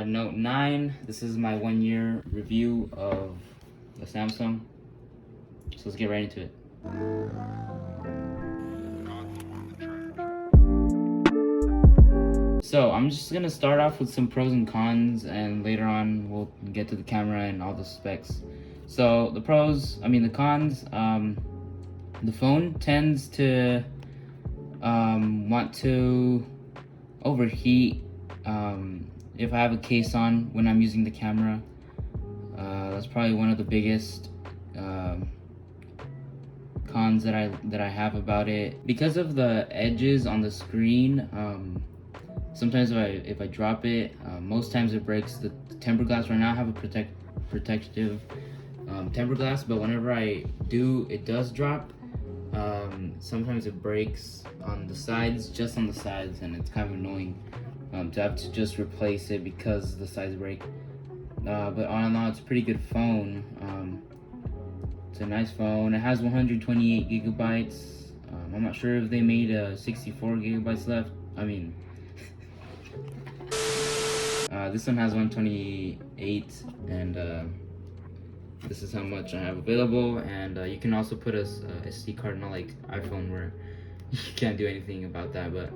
Note 9. This is my 1-year review of the Samsung. So let's get right into it. So I'm just gonna start off with some pros and cons, and later on we'll get to the camera and all the specs. So the cons, the phone tends to want to overheat if I have a case on when I'm using the camera. That's probably one of the biggest cons that I have about it. Because of the edges on the screen, sometimes if I drop it, most times it breaks the tempered glass. Right now I have a protective tempered glass, but whenever I do, it does drop. Sometimes it breaks on the sides, just on the sides, and it's kind of annoying to have to just replace it because the sides break. But all in all, it's a pretty good phone. It's a nice phone. It has 128 gigabytes. I'm not sure if they made 64 gigabytes left. This one has 128, and this is how much I have available. And you can also put a SD card, not like iPhone where you can't do anything about that. But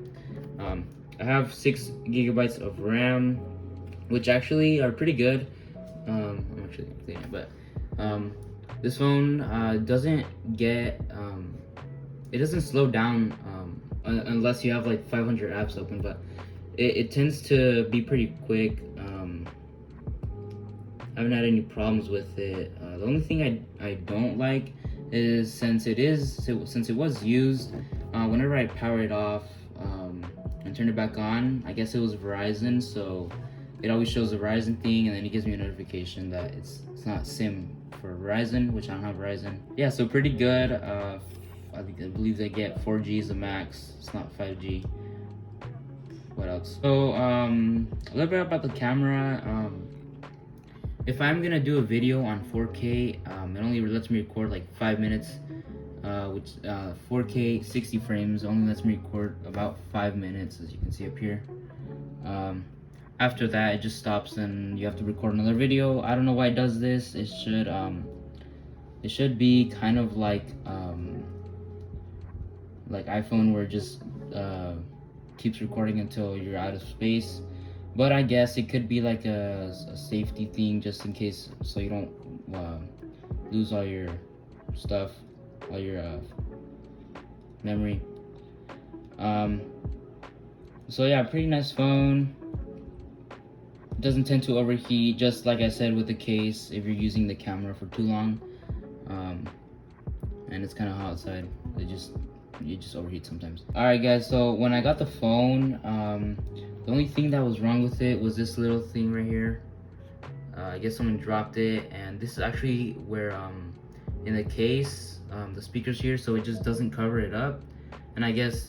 I have 6 gigabytes of RAM, which actually are pretty good. I'm actually gonna clean it, but this phone doesn't get it doesn't slow down unless you have like 500 apps open, but it tends to be pretty quick. I haven't had any problems with it. The only thing I don't like is since it was used, whenever I power it off and turn it back on, I guess it was Verizon, so it always shows the Verizon thing, and then it gives me a notification that it's not SIM for Verizon, which I don't have Verizon. Yeah, so pretty good. I believe they get 4G is the max. It's not 5G. What else? So a little bit about the camera. If I'm gonna do a video on 4K, it only lets me record like 5 minutes, which 4K 60 frames only lets me record about 5 minutes, as you can see up here. After that, it just stops and you have to record another video. I don't know why it does this. It should be kind of like iPhone, where it just keeps recording until you're out of space. But I guess it could be like a safety thing, just in case, so you don't lose all your stuff, all your memory. So yeah, pretty nice phone. Doesn't tend to overheat, just like I said with the case, if you're using the camera for too long. And it's kind of hot outside, you just overheat sometimes. Alright guys, so when I got the phone, the only thing that was wrong with it was this little thing right here. I guess someone dropped it, and this is actually where in the case, the speaker's here, so it just doesn't cover it up. And I guess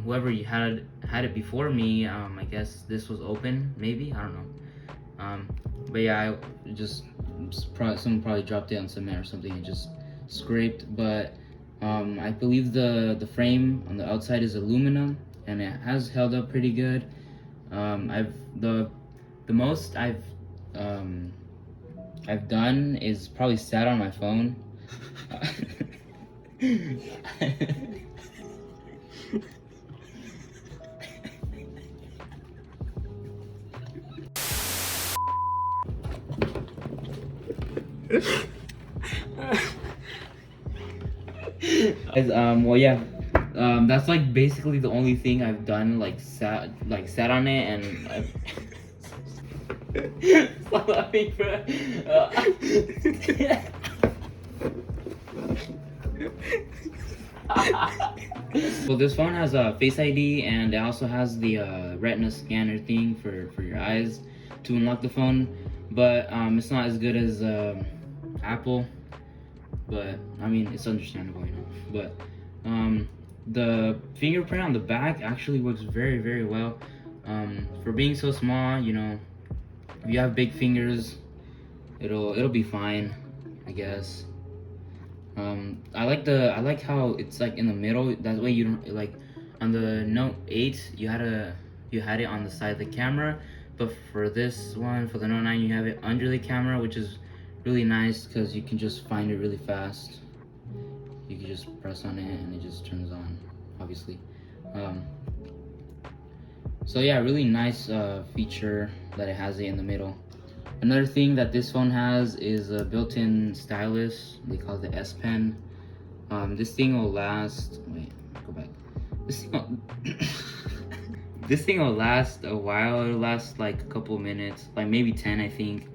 whoever you had it before me, I guess this was open, maybe, I don't know. But yeah, someone probably dropped it on cement or something and just scraped. But I believe the frame on the outside is aluminum, and it has held up pretty good. The most I've done is probably sat on my phone. Well, yeah, that's like basically the only thing I've done, like sat on it, and I've stop laughing, bro. Well, this phone has a Face ID, and it also has the Retina scanner thing for your eyes to unlock the phone. But it's not as good as Apple. But I mean, it's understandable, you know. But the fingerprint on the back actually works very, very well. For being so small, you know, if you have big fingers, it'll be fine, I guess. I like how it's like in the middle. That way you don't, like on the Note 8, you had it on the side of the camera, but for this one, for the Note 9, you have it under the camera, which is really nice because you can just find it really fast. You can just press on it and it just turns on, obviously. So yeah, really nice feature that it has it in the middle. Another thing that this phone has is a built-in stylus. They call it the S Pen. This thing will last. Wait, go back. This thing will last a while. It'll last like a couple minutes, like maybe 10, I think.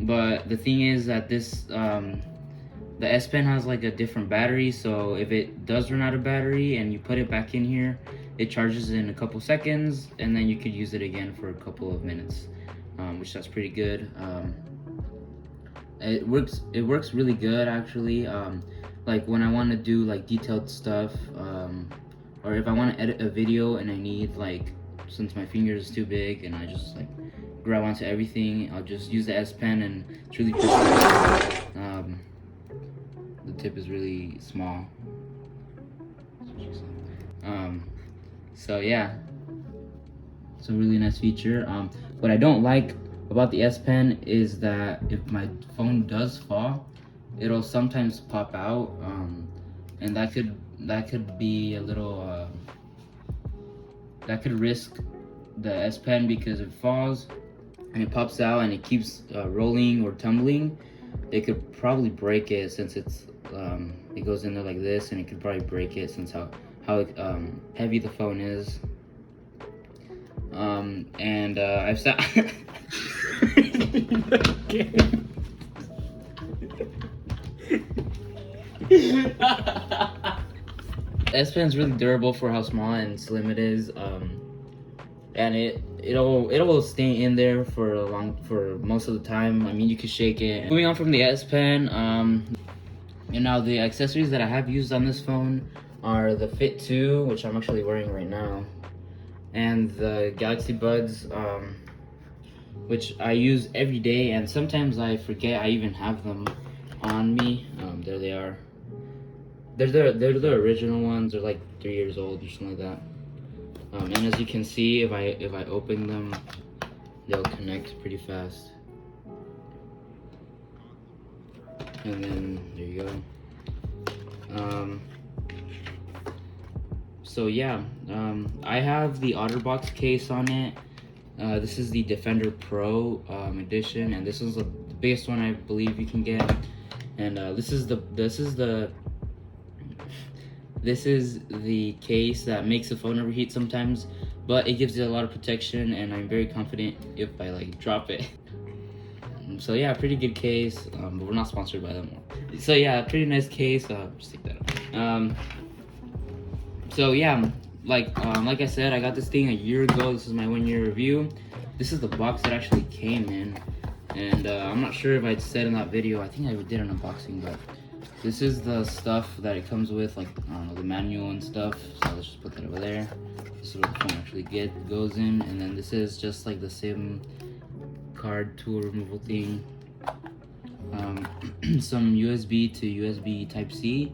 But the thing is that this the S Pen has like a different battery, so if it does run out of battery and you put it back in here, it charges in a couple seconds, and then you could use it again for a couple of minutes, which that's pretty good. It works really good actually. Like when I want to do like detailed stuff, or if I want to edit a video and I need, like, since my fingers is too big and I just like grab onto everything, I'll just use the S Pen and it's really precise. The tip is really small. So yeah, it's a really nice feature. What I don't like about the S Pen is that if my phone does fall, it'll sometimes pop out, and that could be a little that could risk the S Pen, because if it falls and it pops out and it keeps rolling or tumbling, it could probably break it, since it's it goes in there like this, and it could probably break it since how heavy the phone is. And I've sat S Pen's really durable for how small and slim it is, and it'll stay in there for most of the time. I mean, you can shake it. Moving on from the S Pen, and now the accessories that I have used on this phone are the Fit 2, which I'm actually wearing right now, and the Galaxy Buds, which I use every day, and sometimes I forget I even have them on me. There they are. They're the original ones. They're like 3 years old or something like that. And as you can see, if I open them, they'll connect pretty fast. And then there you go. So yeah, I have the OtterBox case on it. This is the Defender Pro edition, and this is the biggest one I believe you can get. And this is the case that makes the phone overheat sometimes, but it gives it a lot of protection, and I'm very confident if I like drop it. So yeah, pretty good case, but we're not sponsored by them. So yeah, pretty nice case. Just take that out. So yeah, like I said, I got this thing a year ago. This is my 1-year review. This is the box that actually came in, and I'm not sure if I said in that video. I think I did an unboxing, but this is the stuff that it comes with, like, I don't know, the manual and stuff. So let's just put that over there. This is what the phone actually goes in, and then this is just like the SIM card tool removal thing. Some USB to USB Type-C.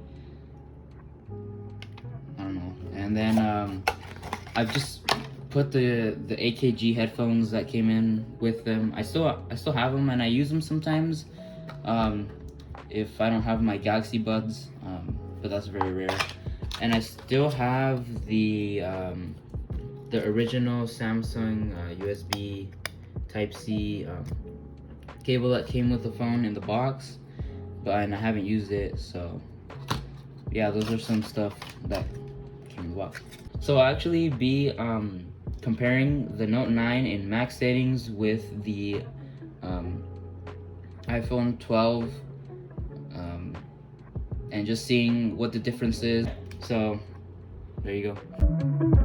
I don't know. And then I've just put the AKG headphones that came in with them. I still have them, and I use them sometimes. If I don't have my Galaxy Buds, but that's very rare. And I still have the original Samsung USB Type-C cable that came with the phone in the box, and I haven't used it. So yeah, those are some stuff that came in the box. So I'll actually be comparing the Note 9 in max settings with the iPhone 12, and just seeing what the difference is. So there you go.